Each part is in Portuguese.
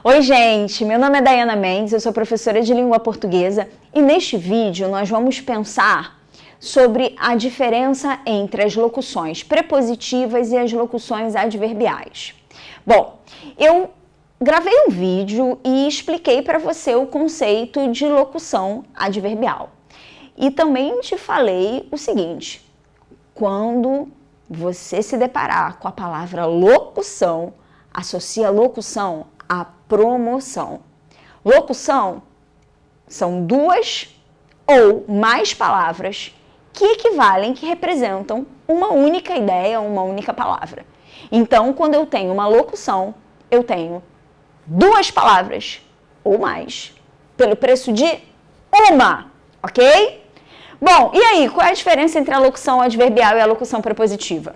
Oi gente, meu nome é Dayana Mendes, eu sou professora de língua portuguesa e neste vídeo nós vamos pensar sobre a diferença entre as locuções prepositivas e as locuções adverbiais. Bom, eu gravei um vídeo e expliquei para você o conceito de locução adverbial. E também te falei o seguinte, quando você se deparar com a palavra locução, associa locução a promoção. Locução são duas ou mais palavras que equivalem, que representam uma única ideia, uma única palavra. Então, quando eu tenho uma locução, eu tenho duas palavras ou mais pelo preço de uma, ok? Bom, e aí, qual é a diferença entre a locução adverbial e a locução prepositiva?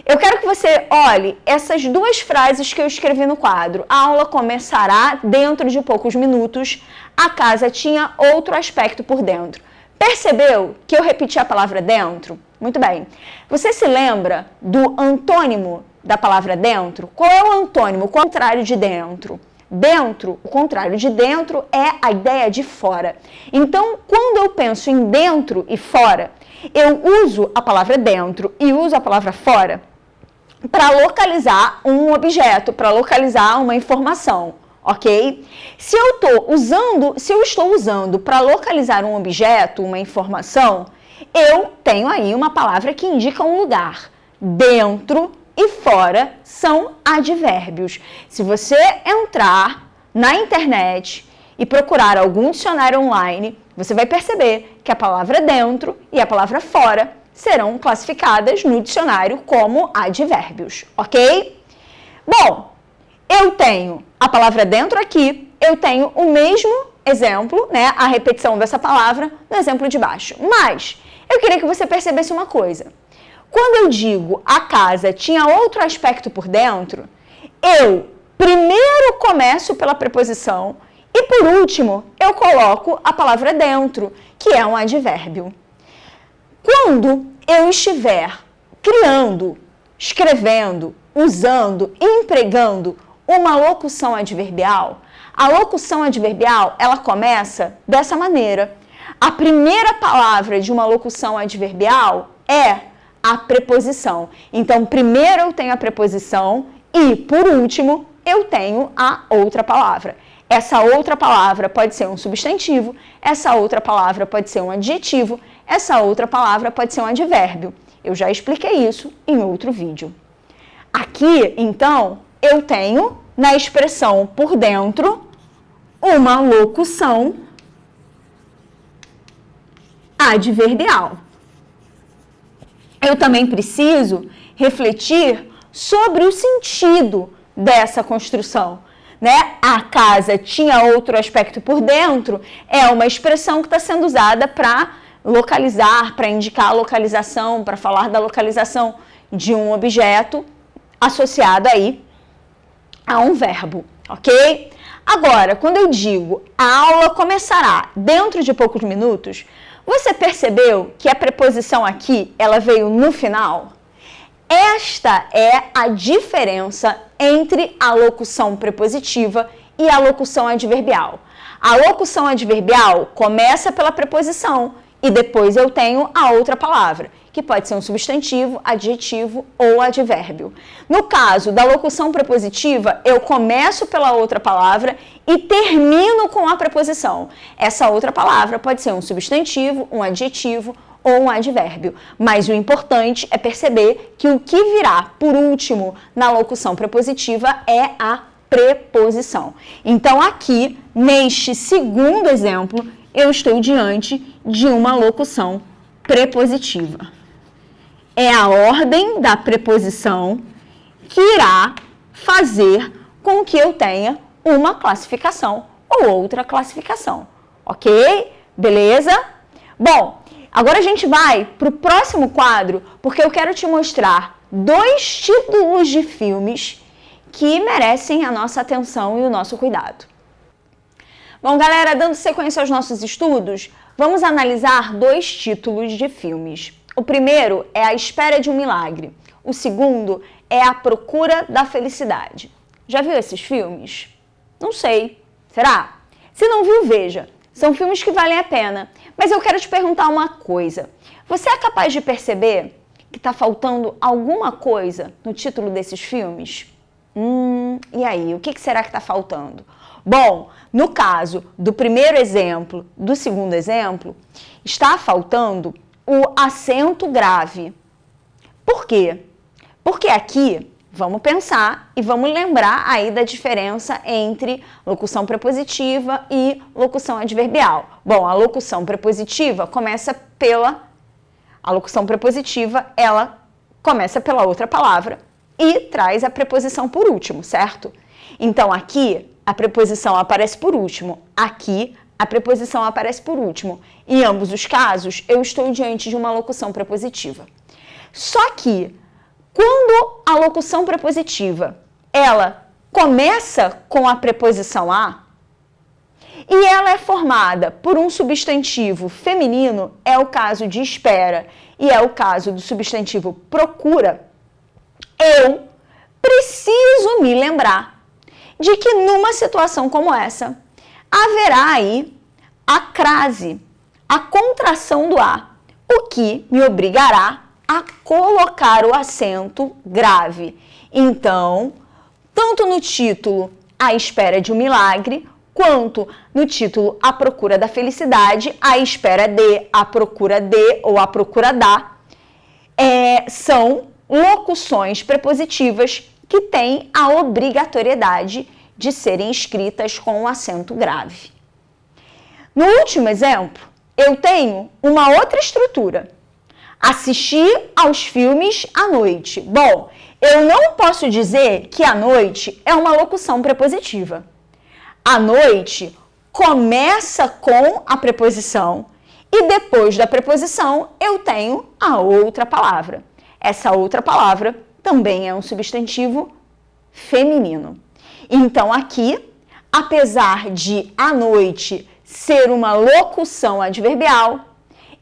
Eu quero que você olhe essas duas frases que eu escrevi no quadro. A aula começará dentro de poucos minutos. A casa tinha outro aspecto por dentro. Percebeu que eu repeti a palavra dentro? Muito bem. Você se lembra do antônimo da palavra dentro? Qual é o antônimo? O contrário de dentro. Dentro, o contrário de dentro é a ideia de fora. Então, quando eu penso em dentro e fora, eu uso a palavra dentro e uso a palavra fora para localizar um objeto, para localizar uma informação, ok? Se eu estou usando para localizar um objeto, uma informação, eu tenho aí uma palavra que indica um lugar. Dentro e fora são advérbios. Se você entrar na internet e procurar algum dicionário online, você vai perceber que a palavra dentro e a palavra fora serão classificadas no dicionário como advérbios, ok? Bom, eu tenho a palavra dentro aqui, eu tenho o mesmo exemplo, né, a repetição dessa palavra no exemplo de baixo. Mas eu queria que você percebesse uma coisa. Quando eu digo a casa tinha outro aspecto por dentro, eu primeiro começo pela preposição e por último eu coloco a palavra dentro, que é um advérbio. Quando eu estiver criando, escrevendo, usando, empregando uma locução adverbial, a locução adverbial, ela começa dessa maneira. A primeira palavra de uma locução adverbial é a preposição. Então, primeiro eu tenho a preposição e, por último, eu tenho a outra palavra. Essa outra palavra pode ser um substantivo, essa outra palavra pode ser um adjetivo, essa outra palavra pode ser um advérbio. Eu já expliquei isso em outro vídeo. Aqui, então, eu tenho, na expressão por dentro, uma locução adverbial. Eu também preciso refletir sobre o sentido dessa construção, né? A casa tinha outro aspecto por dentro, é uma expressão que está sendo usada para localizar, para indicar a localização, para falar da localização de um objeto associado aí a um verbo, ok? Agora, quando eu digo a aula começará dentro de poucos minutos, você percebeu que a preposição aqui, ela veio no final? Esta é a diferença entre a locução prepositiva e a locução adverbial. A locução adverbial começa pela preposição e depois eu tenho a outra palavra, que pode ser um substantivo, adjetivo ou advérbio. No caso da locução prepositiva, eu começo pela outra palavra e termino com a preposição. Essa outra palavra pode ser um substantivo, um adjetivo ou um advérbio. Mas o importante é perceber que o que virá por último na locução prepositiva é a preposição. Então, aqui, neste segundo exemplo, eu estou diante de uma locução prepositiva. É a ordem da preposição que irá fazer com que eu tenha uma classificação ou outra classificação, ok? Beleza? Bom, agora a gente vai para o próximo quadro, porque eu quero te mostrar dois títulos de filmes que merecem a nossa atenção e o nosso cuidado. Bom, galera, dando sequência aos nossos estudos, vamos analisar dois títulos de filmes. O primeiro é A Espera de um Milagre. O segundo é A Procura da Felicidade. Já viu esses filmes? Não sei. Será? Se não viu, veja. São filmes que valem a pena. Mas eu quero te perguntar uma coisa. Você é capaz de perceber que está faltando alguma coisa no título desses filmes? E aí, o que será que está faltando? Bom, no caso do primeiro exemplo, do segundo exemplo, está faltando o acento grave. Por quê? Porque aqui, vamos pensar e vamos lembrar aí da diferença entre locução prepositiva e locução adverbial. Bom, a locução prepositiva ela começa pela outra palavra e traz a preposição por último, certo? Então, aqui, a preposição aparece por último. Aqui, a preposição aparece por último. Em ambos os casos, eu estou diante de uma locução prepositiva. Só que, quando a locução prepositiva, ela começa com a preposição a, e ela é formada por um substantivo feminino, é o caso de espera, e é o caso do substantivo procura, eu preciso me lembrar de que numa situação como essa, haverá aí a crase, a contração do A, o que me obrigará a colocar o acento grave. Então, tanto no título A Espera de um Milagre, quanto no título A Procura da Felicidade, a espera de, a procura de ou a procura da, são locuções prepositivas que têm a obrigatoriedade de serem escritas com um acento grave. No último exemplo, eu tenho uma outra estrutura. Assistir aos filmes à noite. Bom, eu não posso dizer que à noite é uma locução prepositiva. À noite começa com a preposição e depois da preposição eu tenho a outra palavra. Essa outra palavra também é um substantivo feminino. Então aqui, apesar de à noite ser uma locução adverbial,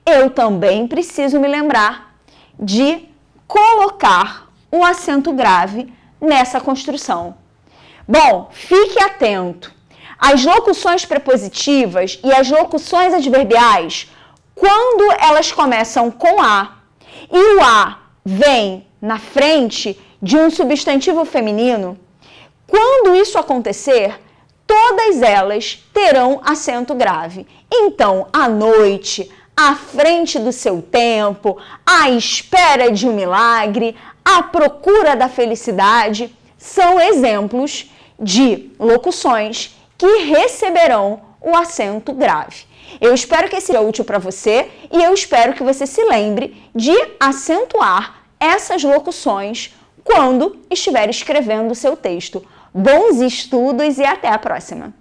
eu também preciso me lembrar de colocar o acento grave nessa construção. Bom, fique atento. As locuções prepositivas e as locuções adverbiais, quando elas começam com A e o A vem na frente de um substantivo feminino, quando isso acontecer, todas elas terão acento grave. Então, à noite, à frente do seu tempo, à espera de um milagre, à procura da felicidade, são exemplos de locuções que receberão o acento grave. Eu espero que esse seja útil para você e eu espero que você se lembre de acentuar essas locuções quando estiver escrevendo o seu texto. Bons estudos e até a próxima!